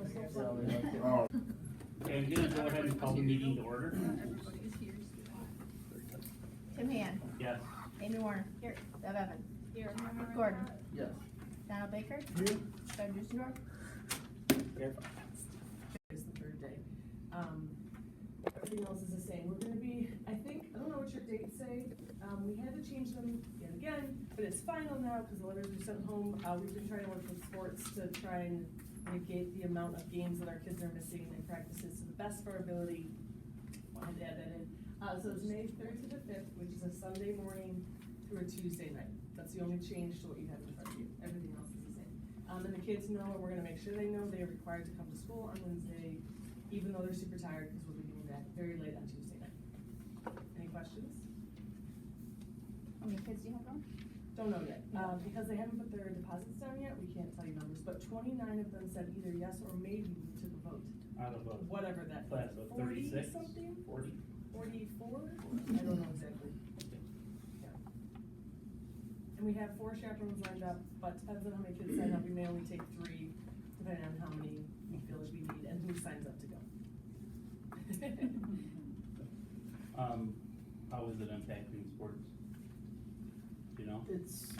Oh. Okay, I'm gonna go ahead and call the meeting to order. Tim Han. Yes. Amy Warner. Here. Deb Evans. Here. Gordon. Yes. Donald Baker. Here. Doug Dusendorf. Here. It's the third day. Everything else is the same. We're gonna be, I don't know what your dates say. We had to change them yet again, but it's final now because the letters were sent home. We've been trying to work with sports to try and negate the amount of games that our kids are missing and practices to the best of our ability. Wanted to add that in. So it's May 3rd to the 5th, which is a Sunday morning through a Tuesday night. That's the only change to what you have in front of you. Everything else is the same. And the kids know, and we're gonna make sure they know, they are required to come to school on Wednesday, even though they're super tired, because we'll be doing that very late on Tuesday night. Any questions? How many kids do you have going? Don't know yet. Because they haven't put their deposits down yet, we can't tell you numbers, but 29 of them said either yes or maybe we took a vote. Out of a Whatever that class is. of 40 36? something? 40? 44? I don't know exactly. Yeah. And we have 4 chaperones lined up, but depends on how many kids sign up. We may only take 3, depending on how many we feel like we need and who signs up to go. How is it impacting sports? Do you know? It's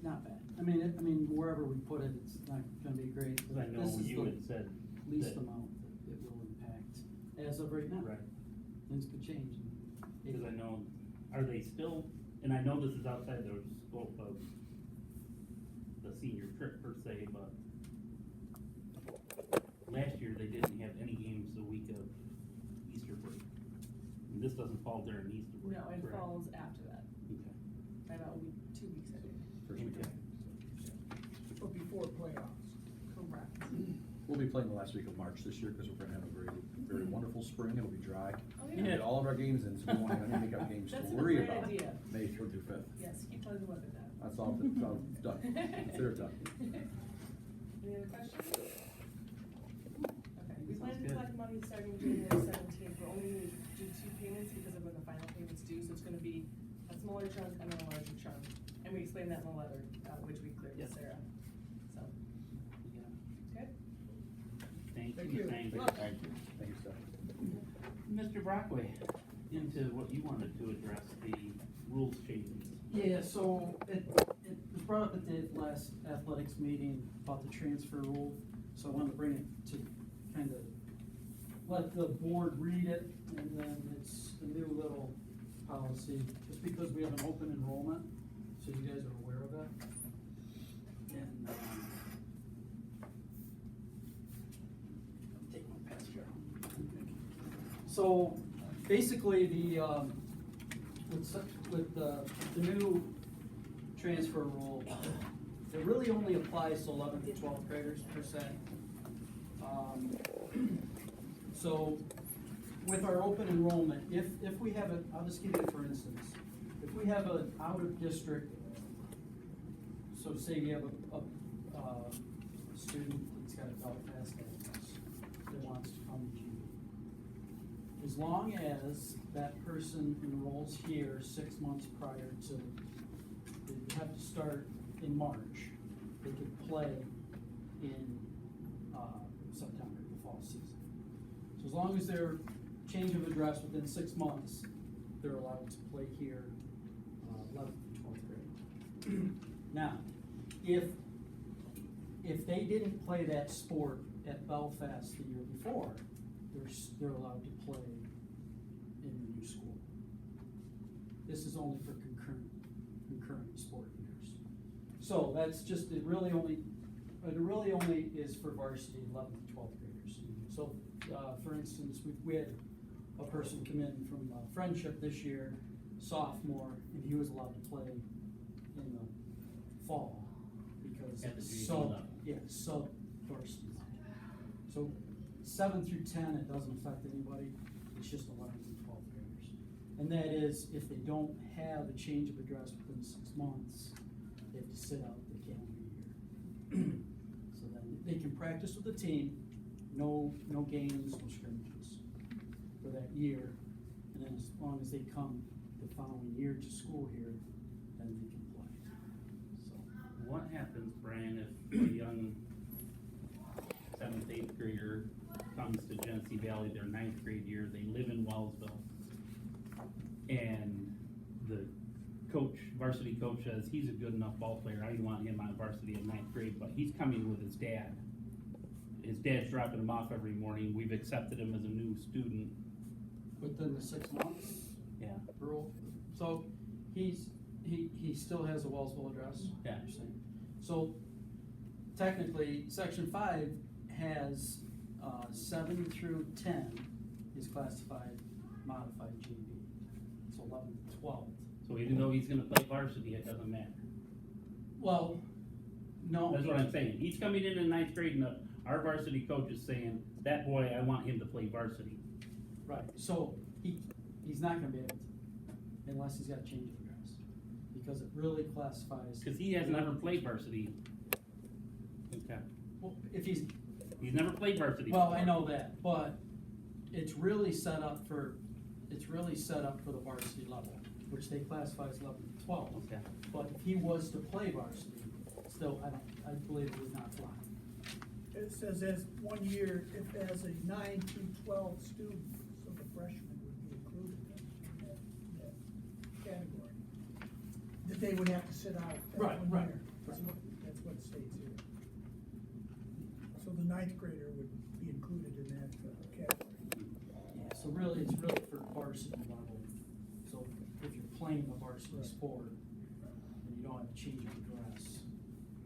not bad. I mean, wherever we put it, it's not gonna be great. Cause I know This is you the had said. least that- amount that it will impact as of right now. Right. Things could change. Because I know, are they still, and I know this is outside the scope of the senior trip per se, but last year they didn't have any games the week of Easter break. And this doesn't fall during Easter break. No, it correct? falls after that, Okay. by about 2 weeks, I think. Okay. But before playoffs. Correct. We'll be playing the last week of March this year because we're gonna have a very wonderful spring. It'll be dry. Oh, We'll yeah. get all of our games in, so we won't have any makeup games to That's a worry great about. idea. May 3rd through 5th. Yes, keep playing the weather down. That's all, it's all done. Consider it done. Any other questions? Okay, we plan Sounds to good. collect money starting January 17th. We're only gonna do 2 payments because of when the final payment's due, so it's gonna be a smaller chunk and then a larger chunk. And we explained that in the letter, which we cleared with Yes. Sarah. So, Yeah. okay? Thank Thank you. you. Thank you. Thank you. Thank you, Steph. Mr. Brockway, into what you wanted to address, the rules changes. Yeah, so it was brought up at the last athletics meeting about the transfer rule, so I wanted to bring it to kind of let the board read it, and then it's a new little policy, just because we have an open enrollment, so you guys are aware of it. And, take my pass here. So, basically, with the new transfer rule, it really only applies to 11th to 12th graders per se. So with our open enrollment, if we have I'll just give you for instance, if we have an out of district, so say you have a student that's got a Belfast address that wants to come to you. As long as that person enrolls here 6 months prior to, they have to start in March, they could play in September, the fall season. So as long as they're change of address within 6 months, they're allowed to play here, 11th to 12th grade. Now, if they didn't play that sport at Belfast the year before, they're allowed to play in the new school. This is only for concurrent sport years. So that's just, it really only is for varsity 11th to 12th graders. So, for instance, we had a person come in from Friendship this year, sophomore, and he was allowed to play in the fall because At the JV sub level. varsity. So 7 through 10, it doesn't affect anybody. It's just 11th and 12th graders. And that is if they don't have a change of address within 6 months, they have to sit out the calendar year. So then they can practice with the team, no games, no scrimmages for that year. And then as long as they come the following year to school here, then they can play. So What happens, Brian, if a young 7th, 8th grader comes to Genesee Valley their 9th grade year, they live in Wellsville. And the coach, varsity coach says, he's a good enough ball player, I want him on varsity in 9th grade, but he's coming with his dad. His dad's dropping him off every morning, we've accepted him as a new student. Within the 6 months Yeah. rule, so he still has a Wellsville address? Yeah. You're saying? So technically, section 5 has, 7 through 10 is classified modified JV. It's 11, 12. So even though he's gonna play varsity, it doesn't matter. Well, no. That's what I'm saying, he's coming in 9th grade and our varsity coach is saying, that boy, I want him to play varsity. Right, so he's not gonna be able to, unless he's got a change of address, because it really classifies. Cause he has never played varsity. Okay. Well, if he's, He's never played varsity. well, before. I know that, but it's really set up for the varsity level, which they classify as 11 to 12. Okay. But if he was to play varsity, still, I believe it would not fly. It says as 1 year, if as a 9 through 12 student, so the freshman would be included in that category. That they would have to sit out that Right, 1 right, year. That's what it states here. So the 9th grader would be included in that category. Yeah, so really, it's really for varsity level. So if you're playing a varsity Right. sport and you don't have a change of address,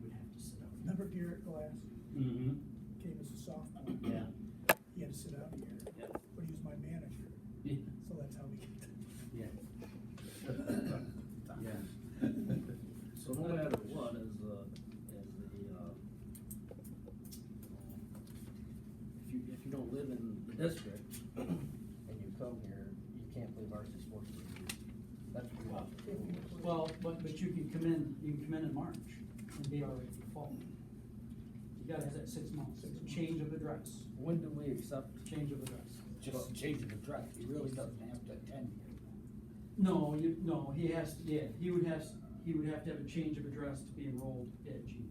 you would have to sit out. Remember Garrett Glass Mm-hmm, came as a sophomore? yeah. He had to sit out a year, Yeah. but he was my manager, Yeah. so that's how we get to. Yeah. Yeah. So no matter what, if you don't live in the district and you come here, you can't play varsity sports for a year. That's pretty much the rule. Well, but you can come in March and be all right for fall. You gotta have that 6 months, change of address, When do we accept change of address. Just change of address, he really doesn't have to attend here. No, he has, he would have to have a change of address to be enrolled at GB.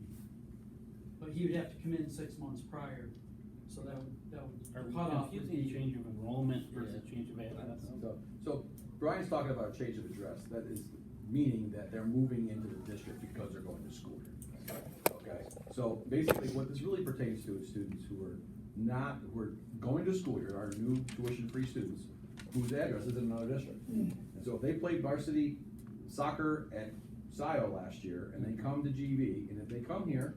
But he would have to come in 6 months prior, so that would Are we cut off would confusing be. change of enrollment versus Yeah. change of address? So Brian's talking about change of address, that is meaning that they're moving into the district because they're going to school here. Okay, so basically what this really pertains to is students who are going to school here, our new tuition-free students, whose address is in another district. And so if they played varsity soccer at SIO last year, and they come to GB, and if they come here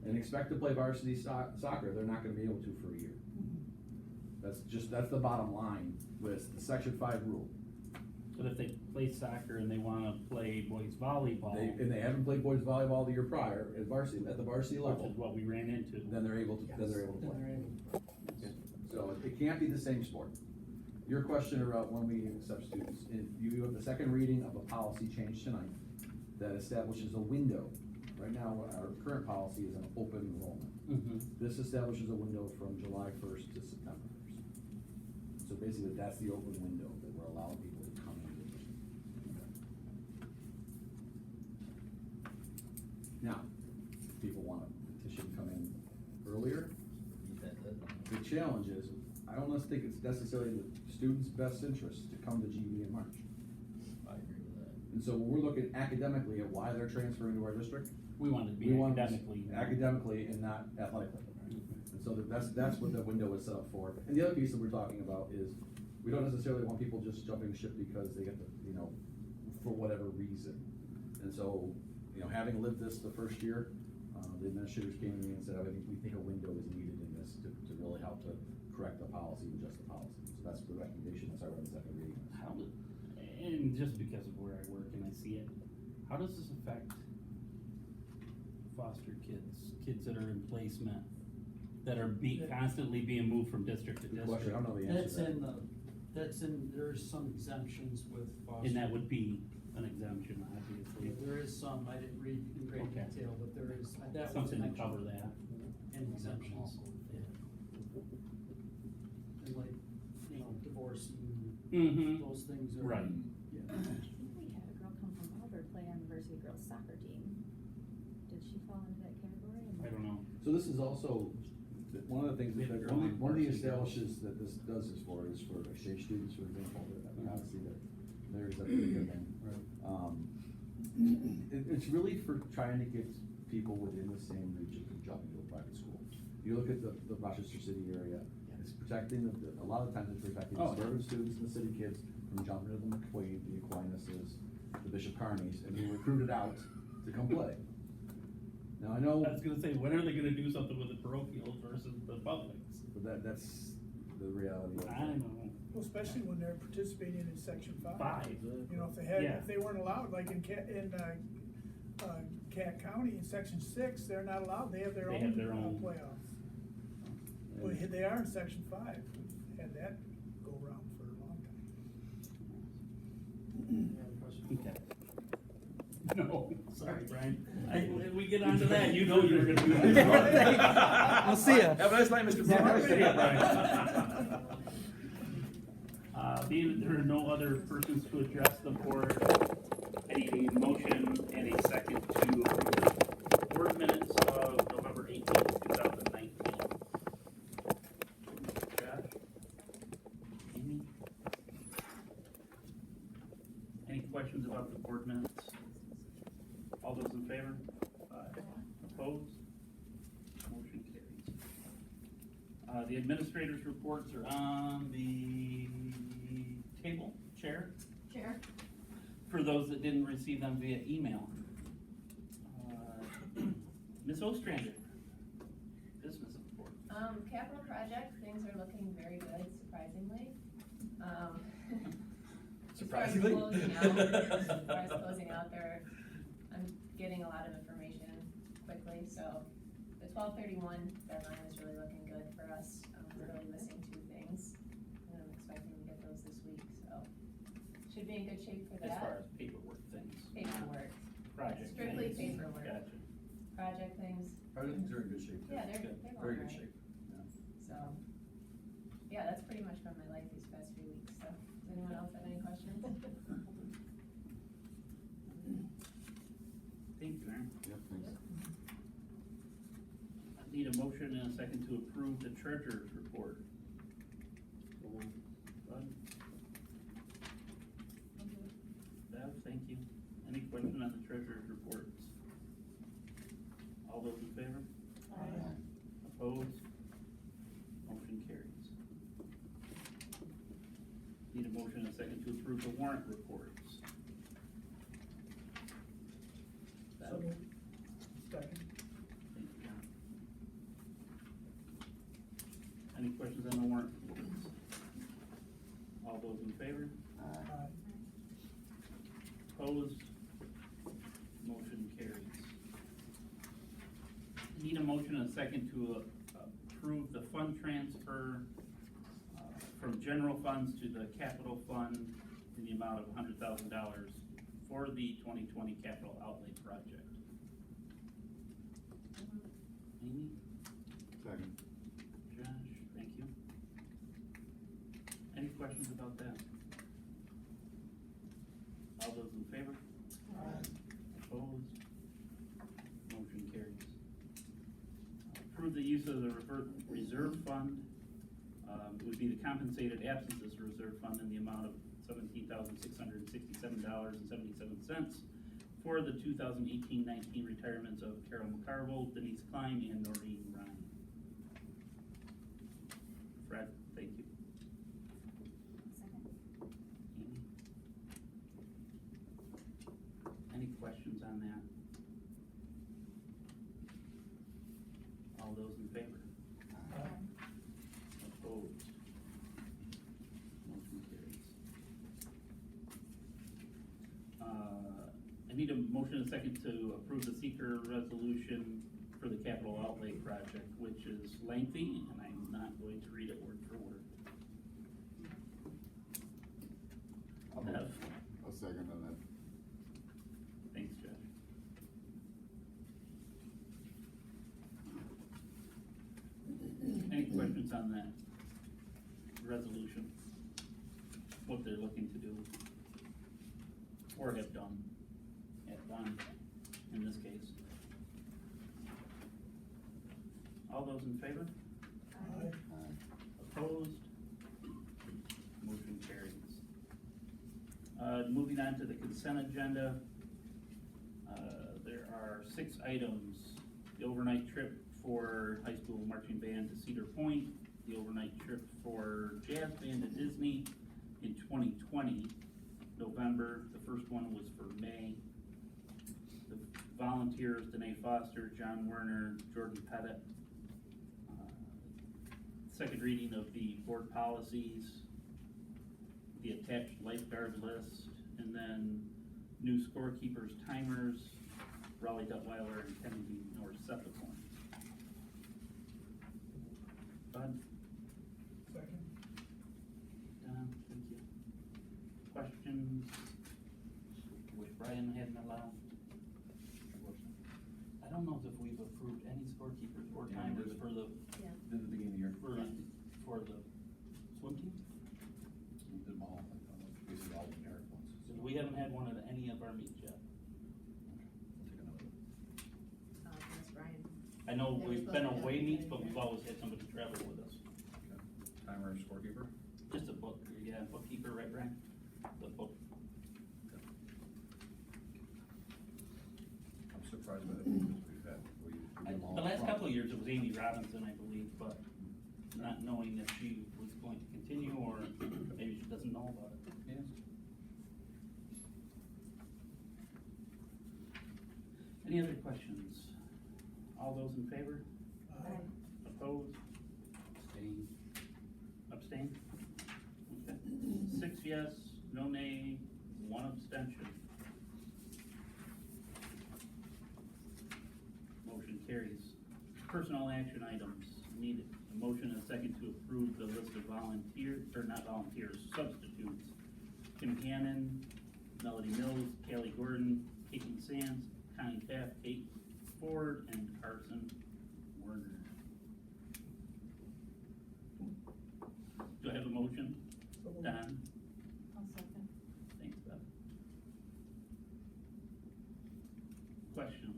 and expect to play varsity soccer, they're not gonna be able to for a year. That's the bottom line with the section 5 rule. But if they play soccer and they wanna play boys volleyball, And they haven't played boys volleyball the year prior at the varsity which level, is what we ran into. then they're able to play. Then they're able- So it can't be the same sport. Your question about when we accept students, you have the second reading of a policy change tonight that establishes a window. Right now, our current policy is an open enrollment. Mm-hmm. This establishes a window from July 1st to September 1st. So basically, that's the open window that we're allowing people to come into the district. Now, if people want a petition to come in earlier, Beat that deadline. the challenge is, I don't think it's necessarily in the student's best interest to come to GB in March. I agree with that. And so when we're looking academically at why they're transferring to our district, We wanted to be we want academically. and not athletically. And so that's what the window is set up for. And the other piece that we're talking about is, we don't necessarily want people just jumping ship because they get the, for whatever reason. And so, having lived this the first year, the administrators came to me and said, we think a window is needed in this to really help to correct the policy and adjust the policy. So that's the recommendation, that's our second reading. And just because of where I work and I see it, how does this affect foster kids that are in placement, that are constantly being moved from district to Good district? question, I don't know the answer to that. there's some exemptions with foster. And that would be an exemption, obviously. There is some, I didn't read in great Okay. detail, but there is, that was Something to mentioned. cover that. And exemptions, yeah. And like, divorce Mm-hmm. those things are. Right. Yeah. I think we had a girl come from Auburn play on the varsity girls soccer team. Did she fall into that category? I don't know. So this is also, one of the things, We have a that girl on one of the varsity. establishes that this does is for exchange students, for example, that, I mean, obviously, there's a pretty good thing. It's really for trying to get people within the same region from jumping to a private school. You look at the Rochester City area, it's protecting, a lot of times it's protecting the Oh. suburban students and the city kids from jumping to the McQuaid, the Aquinas, the Bishop Kearneys, and being recruited out to come play. Now, I know, I was gonna say, when are they gonna do something with the parochials versus the publics? but that's the reality of it. I know. Well, especially when they're participating in section 5. 5. You know, Yeah. if they weren't allowed, like in Cat County, in section 6, they're not allowed, they have their They own have their own. playoffs. But they are in section 5, we've had that go around for a long time. Okay. No, sorry, Brian. We get onto that, you know you were gonna do that. I'll see ya. Have a nice night, Mr. Brown. See ya, Brian. Being that there are no other persons to address the board, I need a motion and a second to approve the board minutes of November 18th, 2019. Josh? Amy? Any questions about the board minutes? All those in favor? Opposed? Motion carries. The administrators' reports are on the table, Chair, Chair. for those that didn't receive them via email. Ms. Ostrander, business report. Capital project, things are looking very good, surprisingly. As far as Surprisingly? closing out, as far as closing out there, I'm getting a lot of information quickly, so the 12/31 deadline is really looking good for us. We're really missing 2 things, and I'm expecting to get those this week, so should be in good shape for As that. far as paperwork things. Paperwork, Project strictly things. paperwork. Gotcha. project things, Everything's in good shape. too. yeah, they're Good. going Very good right. shape. So, yeah, that's pretty much been my life these past few weeks, so, does anyone else have any questions? Thank you, Aaron. Yep, thanks. I need a motion and a second to approve the treasurer's report. Bud? Bev, thank you. Any question on the treasurer's reports? All those in favor? Opposed? Motion carries. Need a motion and a second to approve the warrant reports. Bev? So, second. Thank you, John. Any questions on the warrant reports? All those in favor? Opposed? Motion carries. Need a motion and a second to approve the fund transfer from general funds to the capital fund in the amount of $100,000 for the 2020 capital outlay project. Amy? Second. Josh, thank you. Any questions about that? All those in favor? Opposed? Motion carries. Approve the use of the reserve fund, it would be the compensated absences reserve fund in the amount of $17,667.77 for the 2018-19 retirements of Carol McCarville, Denise Klein, and Noreen Ryan. Fred, thank you. Amy? Any questions on that? All those in favor? Opposed? Motion carries. I need a motion and a second to approve the seeker resolution for the capital outlay project, which is lengthy, and I'm not going to read it word for word. Bev? I'll second on that. Thanks, Josh. Any questions on that resolution? What they're looking to do? Or have done in this case? All those in favor? moving on to the consent agenda. There are 6 items. The overnight trip for high school marching band to Cedar Point, the overnight trip for jazz band to Disney in 2020, November. The first one was for May. The volunteers, Danae Foster, John Werner, Jordan Pettit. Second reading of the board policies, the attached lifeguard list, and then new scorekeepers, timers, Raleigh Duttweiler and Kennedy North Septicorn. Bud? Second. Don, thank you. Questions? Which Brian hadn't allowed? I don't know if we've approved any scorekeepers or Yeah, timers there's- for the, In the beginning of the year. for the swim team? We did them all, basically all the generic ones. Because we haven't had one at any of our meets yet. We'll take another look. That's Brian. I know They were we've been supposed to away be meets, on but the we've always had somebody travel with us. Okay. Timer, scorekeeper? Just a book, yeah, bookkeeper, right, Brian? The book. I'm surprised by the because we've had, we did them all The last upfront. couple of years, it was Amy Robinson, I believe, but not knowing if she was going to continue, or maybe she doesn't know about it. Yes. Any other questions? All those in favor? Opposed? Abstain? Abstain? Okay. 6 yes, no nay, 1 abstention. Motion carries. Personnel action items needed. A motion and a second to approve the list of volunteers, or not volunteers, substitutes. Kim Hannon, Melody Mills, Kelly Gordon, Caitlin Sands, Connie Taft, Kate Ford, and Carson Werner. Do I have a motion? So moved. Don? I'll second. Thanks, Beth. Questions?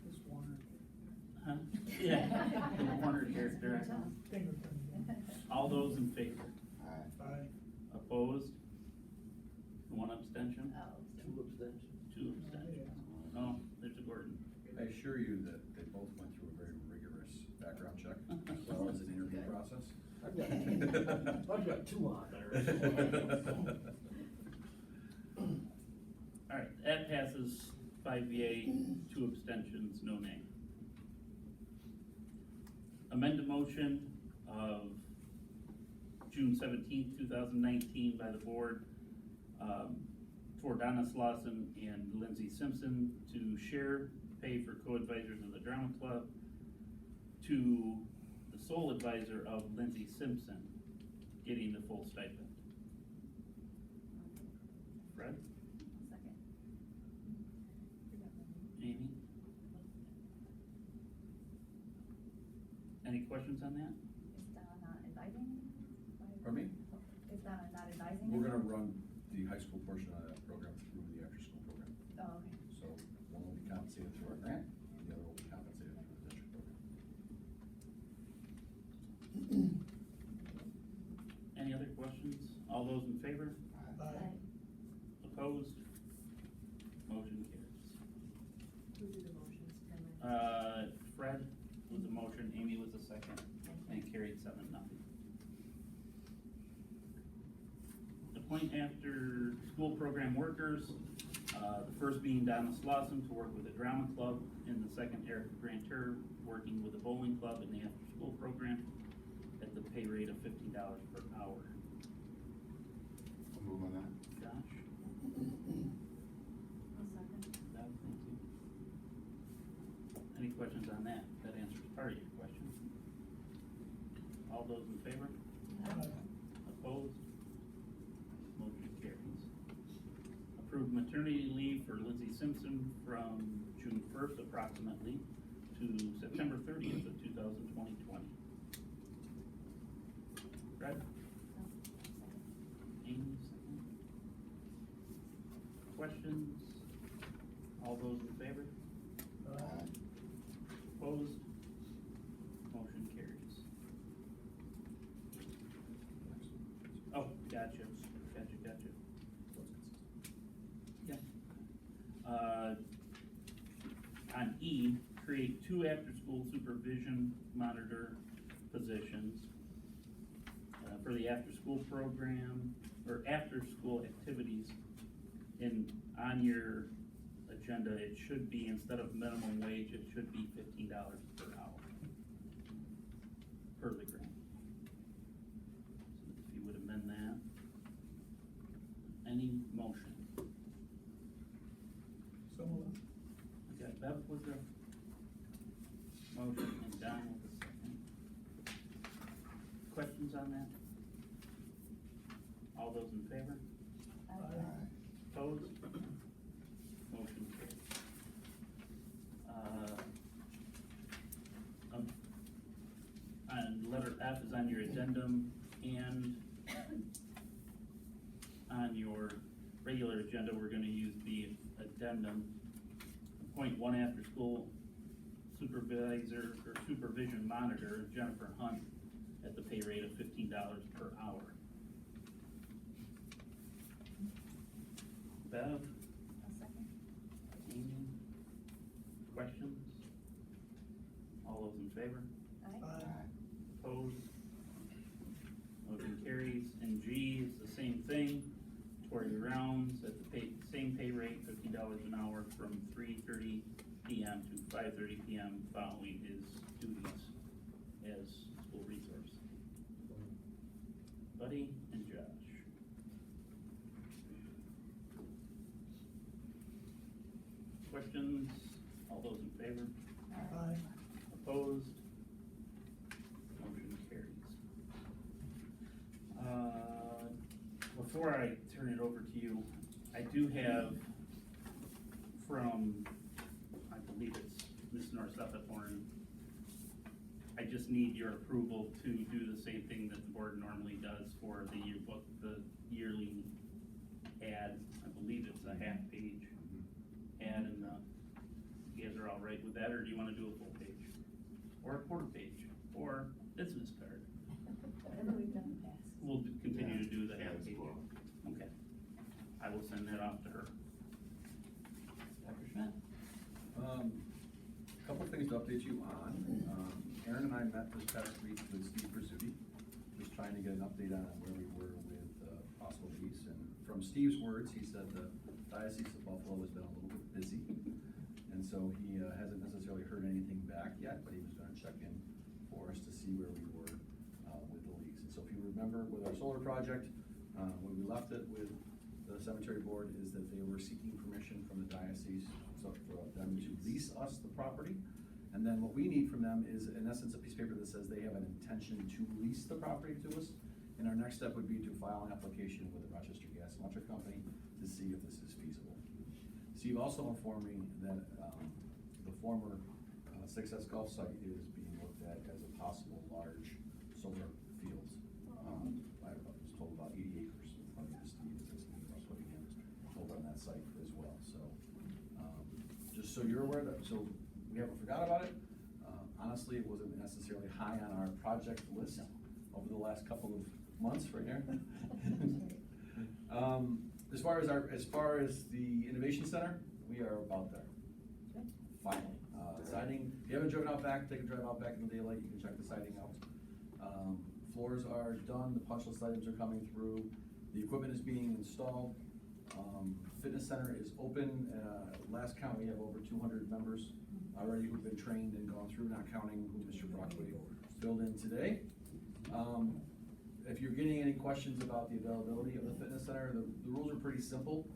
This Warner. Huh? Yeah, the Warner character. Finger. All those in favor? Aye. Opposed? 1 abstention? Two abstentions. 2 abstentions. Oh, there's a Gordon. I assure you that they both went through a very rigorous background check, as well as an interview process. I've got 2 on there. All right, that passes 5 yea, 2 abstentions, no nay. Amend a motion of June 17th, 2019 by the board for Donna Slauson and Lindsay Simpson to share pay for co-advisors of the drama club to the sole advisor of Lindsay Simpson getting the full stipend. Fred? Second. Amy? Any questions on that? Is Donna not advising? Pardon me? Is Donna not advising? We're gonna anymore? run the high school portion of that program through the after-school program. Oh, okay. So one will be compensated through our grant, and the other will be compensated through the district program. Any other questions? All those in favor? Aye. Opposed? Motion carries. Who did the motions? Can Fred was the motion, Amy was the second, and carried 7-0. Appoint after school program workers, the first being Donna Slauson to work with the drama club, and the second Erica Granter working with the bowling club in the after-school program at the pay rate of $15 per hour. I'll move on that. Josh? I'll second. Deb, thank you. Any questions on that? That answers part of your question. All those in favor? Aye. Opposed? Motion carries. Approved maternity leave for Lindsay Simpson from June 1st approximately to September 30th of 2020. Fred? Amy, second. Questions? All those in favor? Aye. Opposed? Motion carries. On E, create 2 after-school supervision monitor positions for the after-school program, or after-school activities. On your agenda, it should be, instead of minimum wage, it should be $15 per hour per the grant. So if you would amend that. Any motion? So moved. Okay, Bev with the motion and Don with the second. Questions on that? All those in favor? Opposed? Motion carries. And letter F is on your addendum, and on your regular agenda, we're gonna use the addendum. Appoint 1 after-school supervisor or supervision monitor, Jennifer Hunt, at the pay rate of $15 per hour. Bev? I'll second. Amy? Questions? All those in favor? Aye. Opposed? Motion carries. And G is the same thing. Tori Rounds at the same pay rate, $50 an hour from 3:30 PM to 5:30 PM following his duties as school resource. Buddy and Josh. Questions? All those in favor? Aye. Opposed? Motion carries. Before I turn it over to you, I do have from, I believe it's Ms. North Horn, I just need your approval to do the same thing that the board normally does for the yearbook, the yearly ad. I believe it's a half-page ad, and you guys are all right with that, or do you wanna do a full page? Or a quarter page, or business card? Whatever we've done in the past. We'll continue to do the half page. Okay. I will send that off to her. Dr. Schmidt? Couple things to update you on. Aaron and I met this past week with Steve Pursuti, just trying to get an update on where we were with possible lease. And from Steve's words, he said the Diocese of Buffalo has been a little bit busy. And so he hasn't necessarily heard anything back yet, but he was gonna check in for us to see where we were with the lease. And so if you remember with our solar project, when we left it with the cemetery board, is that they were seeking permission from the diocese, so for them to lease us the property. And then what we need from them is, in essence, a piece of paper that says they have an intention to lease the property to us. And our next step would be to file an application with the Rochester Gas and Electric Company to see if this is feasible. Steve also informed me that the former Success Golf site is being looked at as a possible large solar field. I was told about 80 acres, according to Steve, is putting in over on that site as well. So just so you're aware that, so we haven't forgot about it. Honestly, it wasn't necessarily high on our project list over the last couple of months, right here. As far as the Innovation Center, we are about there. Finally, siding, if you haven't driven out back, take a drive out back in the daylight, you can check the siding out. Floors are done, the punch list items are coming through, the equipment is being installed. Fitness center is open, last count, we have over 200 members already who've been trained and gone through, not counting who Mr. Brockway filled in today. If you're getting any questions about the availability of the fitness center, the rules are pretty simple.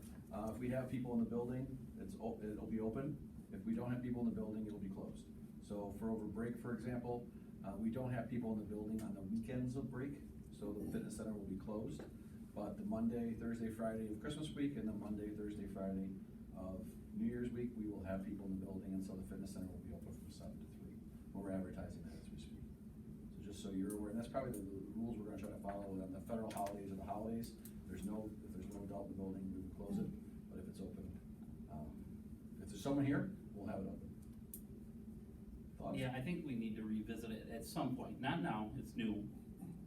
If we have people in the building, it'll be open. If we don't have people in the building, it'll be closed. So for over break, for example, we don't have people in the building on the weekends of break, so the fitness center will be closed. But the Monday, Thursday, Friday of Christmas week, and the Monday, Thursday, Friday of New Year's week, we will have people in the building, and so the fitness center will be open from 7 to 3. We're advertising that as we speak. So just so you're aware, and that's probably the rules we're gonna try to follow on the federal holidays or the holidays. If there's no adult in the building, we will close it, but if it's open, if there's someone here, we'll have it open. Thoughts? Yeah, I think we need to revisit it at some point, not now, it's new,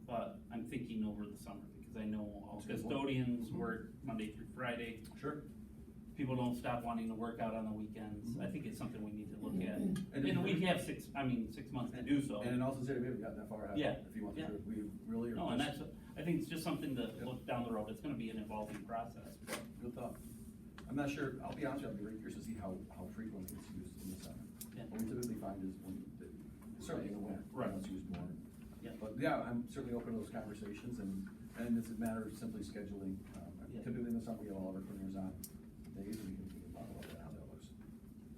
but I'm thinking over the summer, because I know all That's a good point. custodians work Monday through Friday. Sure. people don't stop wanting to work out on the weekends. I think it's something we need to look at. And And we have 6 months to do so. And in Nelson City, we haven't gotten that far ahead. Yeah. If you want the Yeah. truth, we really are. No, and just- that's, I think it's just something to look down the road. It's gonna be an evolving process. Good thought. I'm not sure, I'll be honest with you, I'll be very curious to see how frequently it's used in the summer. Yeah. What we typically find is certainly in the winter, Right. it's used more. Yeah. But yeah, I'm certainly open to those conversations, and it's a matter of simply scheduling. Yeah. Typically in the summer, we have all of our cleaners on days, and we can talk about that, how that looks.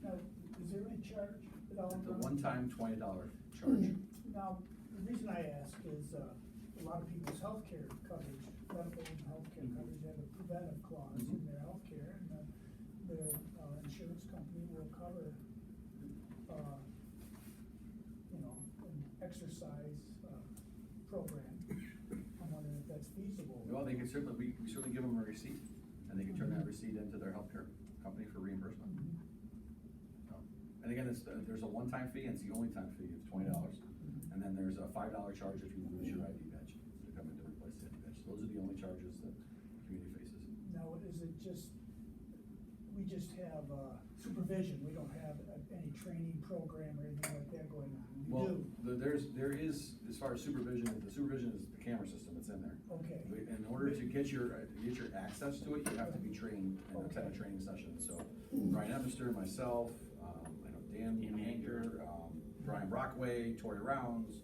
Now, is there any charge at all? The one-time $20 charge. Now, the reason I ask is, a lot of people's healthcare coverage, medical and healthcare coverage, have a preventive clause in their healthcare, and their insurance company will cover, an exercise, program. I'm wondering if that's feasible. Well, they can certainly, we certainly give them a receipt, and they can turn that receipt into their healthcare company for reimbursement. So, and again, there's a one-time fee, and it's the only time fee, it's $20. And then there's a $5 charge if you lose your ID badge, to come in to replace the ID badge. So those are the only charges that the community faces. Now, is it just, we just have, supervision, we don't have any training program or anything like that going on? We Well, do? there is, as far as supervision, the supervision is the camera system that's in there. Okay. In order to get your access to it, you have to be trained and attend a training session. So Brian Emister, myself, I know Dan Anker, Brian Brockway, Tori Rounds,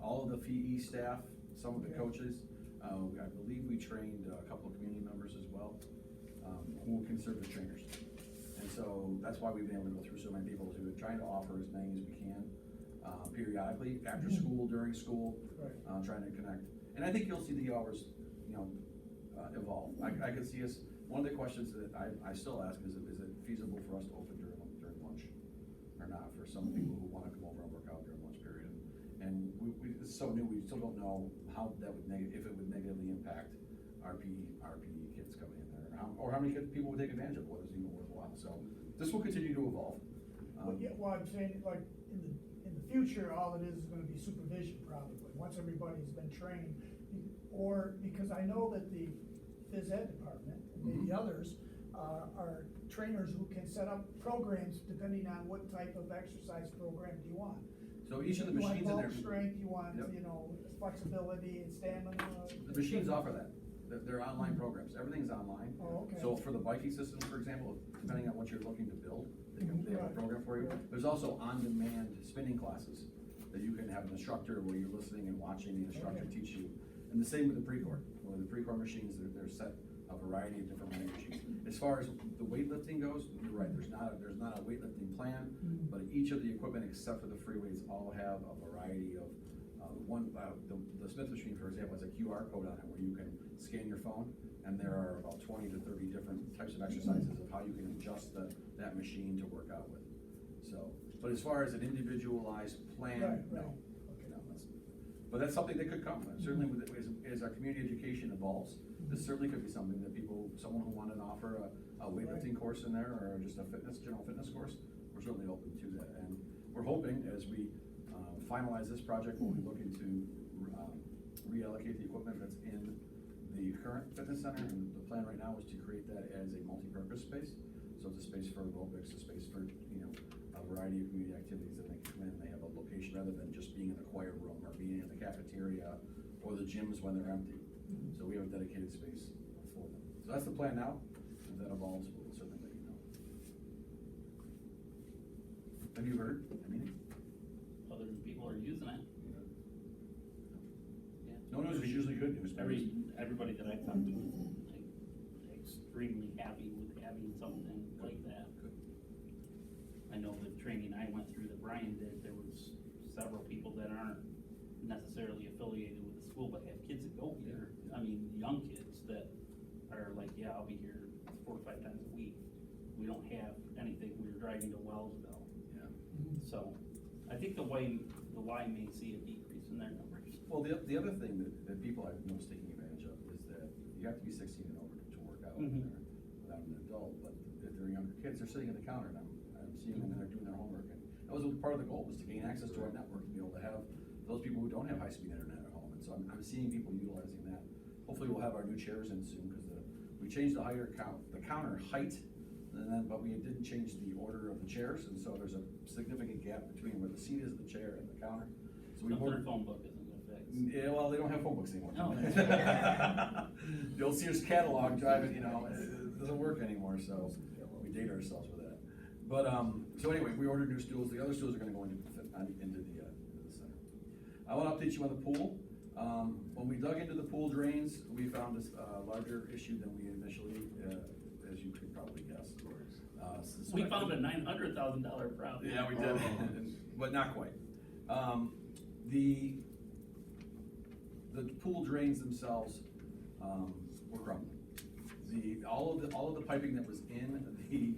all of the PE staff, some of the coaches. I believe we trained a couple of community members as well, who can serve as trainers. And so that's why we've been able to go through so many people, we're trying to offer as many as we can, periodically, after school, during school, trying to connect. And I think you'll see the hours, evolve. I can see us, one of the questions that I still ask is it feasible for us to open during lunch or not, for some people who wanna come over and work out during lunch period? And it's so new, we still don't know how that would if it would negatively impact our PE kids coming in there, or how many people would take advantage of it, whether it's even worthwhile. So this will continue to evolve. Well, I'm saying, like, in the future, all it is gonna be supervision probably, once everybody's been trained. Or, because I know that the phys ed department, and maybe others, are trainers who can set up programs depending on what type of exercise program do you want. So each of the machines in You there. want bulk strength, you want, Yep. flexibility and stamina. The machines offer that. They're online programs. Everything's online. Oh, okay. So for the biking systems, for example, depending on what you're looking to build, they have a Right. program for you. There's also on-demand spinning classes that you can have an instructor where you're listening and watching the instructor teach you. And the same with the Pre-Core. Where the Pre-Core machines, they're set a variety of different weight machines. As far as the weightlifting goes, you're right, there's not a weightlifting plan, but each of the equipment except for the free weights all have a variety of, the Smith machine, for example, has a QR code on it where you can scan your phone, and there are about 20 to 30 different types of exercises of how you can adjust that machine to work out with. So, but as far as an individualized plan, Right, no. right. No, but that's something that could come. Certainly, as our community education evolves, this certainly could be something that someone who wanted to offer a weightlifting course in there, or just a general fitness course, we're certainly open to that. And we're hoping, as we finalize this project, we'll be looking to reallocate the equipment that's in the current fitness center. And the plan right now is to create that as a multi-purpose space. So it's a space for aerobics, a space for, a variety of community activities that they can come in, and they have a location rather than just being in the choir room or being in the cafeteria or the gyms when they're empty. So we have a dedicated space for them. So that's the plan now. If that evolves, we'll certainly let you know. Have you heard anything? Other than people are using it. Yeah. No news is usually good news. Everybody that I've talked to is like extremely happy with having something like that. I know the training I went through that Brian did, there was several people that aren't necessarily affiliated with the school, but have kids that go here. I mean, young kids that are like, yeah, I'll be here 4 or 5 times a week. We don't have anything, we were driving to Wellsville. Yeah. So, I think the Y may see a decrease in their numbers. Well, the other thing that people I've noticed taking advantage of is that you have to be 16 and over to work out in there without an adult, but if they're younger kids, they're sitting at the counter, and I'm seeing them and they're doing their homework. And that was part of the goal, was to gain access to our network, to be able to have those people who don't have high-speed internet at home. And so I'm seeing people utilizing that. Hopefully we'll have our new chairs in soon, because we changed the counter height, and then, but we didn't change the order of the chairs, and so there's a significant gap between where the seat is, the chair, and the counter. So we So their ordered. phone book isn't gonna fix. Yeah, well, they don't have phone books anymore. No. The old Sears catalog driving, it doesn't work anymore, so we date ourselves with that. But, so anyway, we ordered new stools. The other stools are gonna go into the center. I wanna update you on the pool. When we dug into the pool drains, we found this, larger issue than we initially, as you could probably guess. We found a $900,000 problem. Yeah, we did, but not quite. The pool drains themselves, were crumbling. All of the piping that was in the,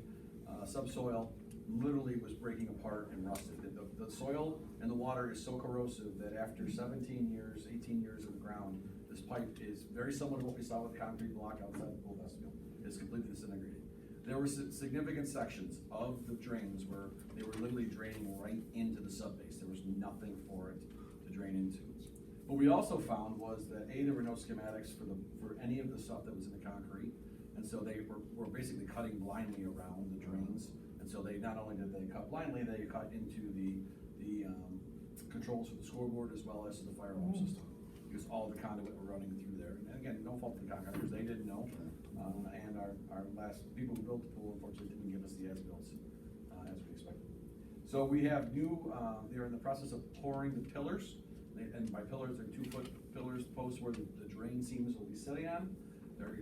subsoil literally was breaking apart and rusted. The soil and the water is so corrosive that after 17 years, 18 years in the ground, this pipe is very similar to what we saw with the concrete block outside the pool vestibule. It's completely disintegrated. There were significant sections of the drains where they were literally draining right into the subbase. There was nothing for it to drain into. What we also found was that there were no schematics for any of the stuff that was in the concrete, and so they were basically cutting blindly around the drains. And so they, not only did they cut blindly, they cut into the controls for the scoreboard as well as the fire alarm system, because all the conduit were running through there. And again, no fault of the contractors, they didn't know. And our last people who built the pool unfortunately didn't give us the as-bills as we expected. So we have they're in the process of pouring the pillars. And by pillars, they're 2-foot pillars, posts where the drain seams will be sitting on.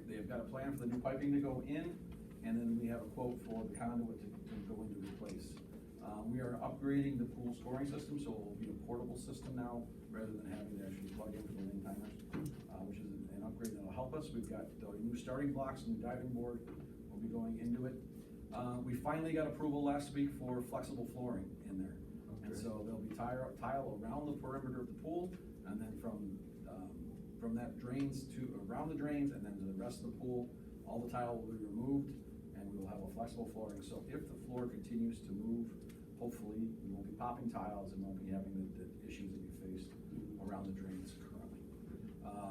They've got a plan for the new piping to go in, and then we have a quote for the conduit to go in to replace. We are upgrading the pool scoring system, so it will be a portable system now, rather than having to actually plug in for the main timers, which is an upgrade that'll help us. We've got the new starting blocks, new diving board will be going into it. We finally got approval last week for flexible flooring in there. And so there'll be tile around the perimeter of the pool, and then from that drains to around the drains, and then to the rest of the pool, all the tile will be removed, and we will have a flexible flooring. So if the floor continues to move, hopefully we won't be popping tiles and won't be having the issues that we faced around the drains currently.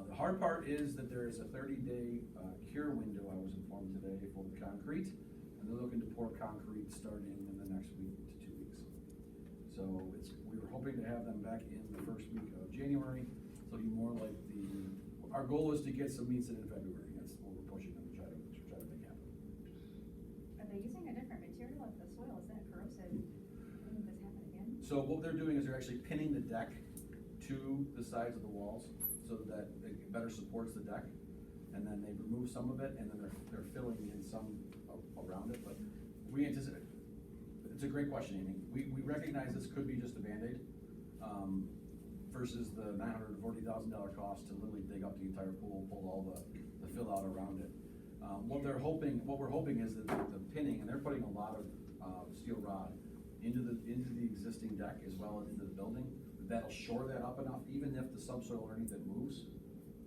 The hard part is that there is a 30-day cure window, I was informed today, for the concrete, and they're looking to pour concrete starting in the next week to 2 weeks. So we were hoping to have them back in the first week of January. So it'll be more like our goal is to get some meets in February. That's what we're pushing them to try to make happen. Are they using a different material if the soil is that corrosive? Wouldn't this happen again? So what they're doing is they're actually pinning the deck to the sides of the walls so that it better supports the deck. And then they remove some of it, and then they're filling in some around it. But we anticipate, it's a great question, Amy. We recognize this could be just a Band-Aid, versus the $940,000 cost to literally dig up the entire pool, pull all the fill out around it. What we're hoping is that the pinning, and they're putting a lot of steel rod into the existing deck as well as into the building, that'll shore that up enough, even if the subsoil underneath it moves,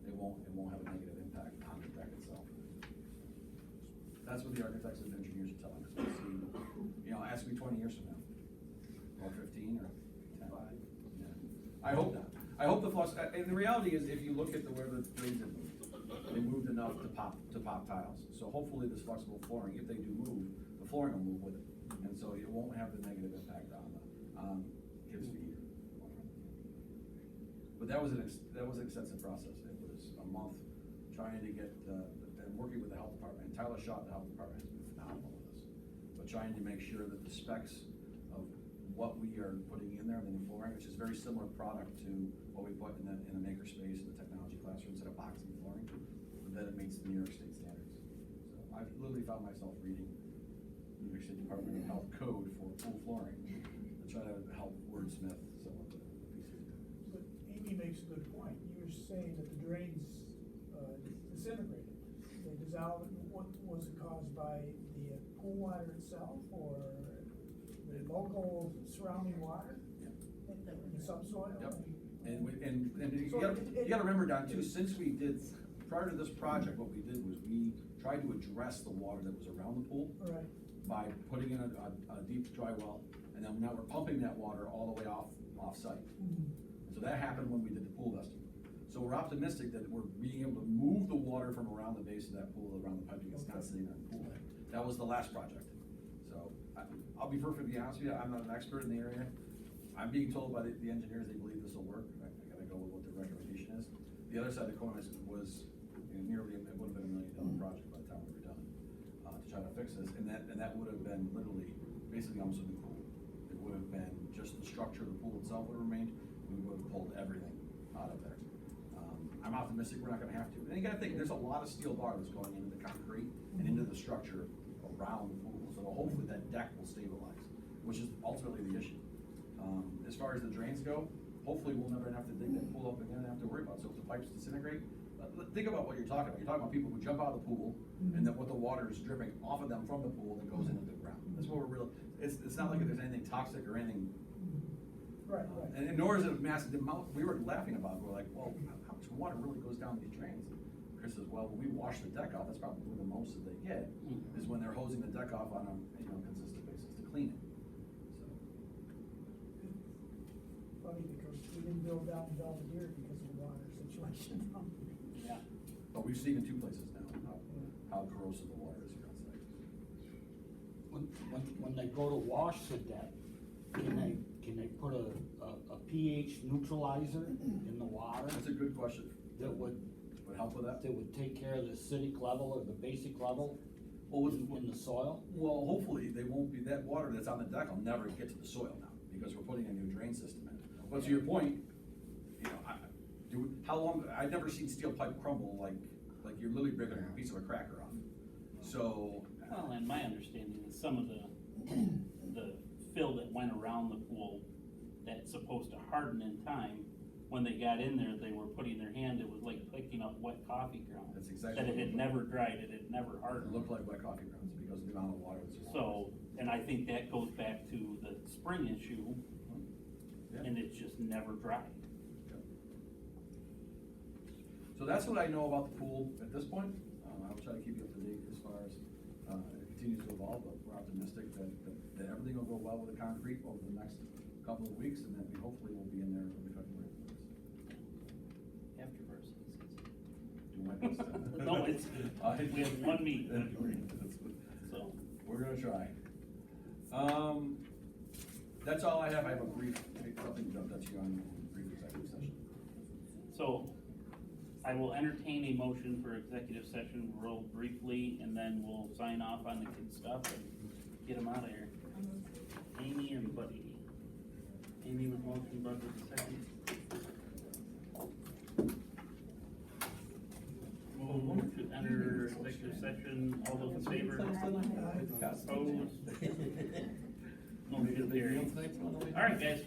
it won't have a negative impact on the deck itself. That's what the architects and engineers are telling us. We'll see, ask me 20 years from now, or 15, or 10. Yeah. I hope not. I hope the flux, and the reality is, if you look at where the drains have moved, they moved enough to pop tiles. So hopefully this flexible flooring, if they do move, the flooring will move with it. And so it won't have the negative impact on kids' feet. But that was an extensive process. It was a month trying to get, and working with the health department. And Tyler Shaw, the health department, has been phenomenal with this. But trying to make sure that the specs of what we are putting in there, the new flooring, which is a very similar product to what we put in the makerspace and the technology classroom, instead of boxing flooring, that it meets the New York State standards. So I've literally found myself reading New York State Department of Health code for pool flooring to try to help wordsmith some of the pieces. But Amy makes a good point. You were saying that the drains disintegrated. They dissolved. What was it caused by the pool water itself, or the local surrounding water? Yeah. The subsoil? Yep. And you gotta remember, Don, too, since we did, prior to this project, what we did was we tried to address the water that was around the pool. Right. By putting in a deep dry well, and then now we're pumping that water all the way off-site. So that happened when we did the pool vestibule. So we're optimistic that we're being able to move the water from around the base of that pool, around the piping, it's not sitting there in the pool. That was the last project. So, I'll be perfectly honest with you, I'm not an expert in the area. I'm being told by the engineers they believe this will work. I gotta go with what their recommendation is. The other side of the coin was nearly, it would have been $1 million project by the time we were done, to try to fix this, and that would have been literally, basically almost a new pool. It would have been just the structure of the pool itself would have remained, we would have pulled everything out of there. I'm optimistic we're not gonna have to. And you gotta think, there's a lot of steel bar that's going into the concrete and into the structure around the pool, so hopefully that deck will stabilize, which is ultimately the issue. As far as the drains go, hopefully we'll never have to dig that pool up again and have to worry about it. So if the pipes disintegrate, think about what you're talking about. You're talking about people who jump out of the pool and then what the water is dripping off of them from the pool that goes into the ground. That's what we're really, it's not like there's anything toxic or anything. Right. And nor is it a massive amount. We were laughing about it. We're like, well, how much water really goes down these drains? Chris says, well, when we wash the deck off, that's probably the most that they get, is when they're hosing the deck off on a, consistent basis to clean it. Funny, because we didn't build down Belvedere because of the water situation. Yeah. But we've seen in 2 places now how corrosive the water is here on site. When they go to wash the deck, can they put a pH neutralizer in the water That's a good question. that would help with that? take care of the acidic level or the basic level Well, in the soil? Well, hopefully they won't be, that water that's on the deck will never get to the soil now, because we're putting a new drain system in. But to your point, how long, I've never seen steel pipe crumble like you're literally breaking a piece of a cracker off. So. Well, and my understanding is some of the fill that went around the pool that's supposed to harden in time, when they got in there, they were putting their hand, it was like picking up wet coffee grounds. That's exactly That it what it had looked like. never dried, it had never It hardened. looked like wet coffee grounds because of the amount of water that's around. So, and I think that goes back to the spring issue, Yeah. and it's just never dried. So that's what I know about the pool at this point. I will try to keep you up to date as far as it continues to evolve, but we're optimistic that everything will go well with the concrete over the next couple of weeks, and that we hopefully will be in there early February. After varsity season. Do my best. No, we have 1 meet in February, so. We're gonna try. That's all I have. I have a brief, something to touch you on, brief executive session. So, I will entertain a motion for executive session real briefly, and then we'll sign off on the good stuff and get them out of here. Amy and Buddy. Amy with motion, Bud with the second. Move to enter executive session, all those in favor? Opposed? Motion carried. All right, guys.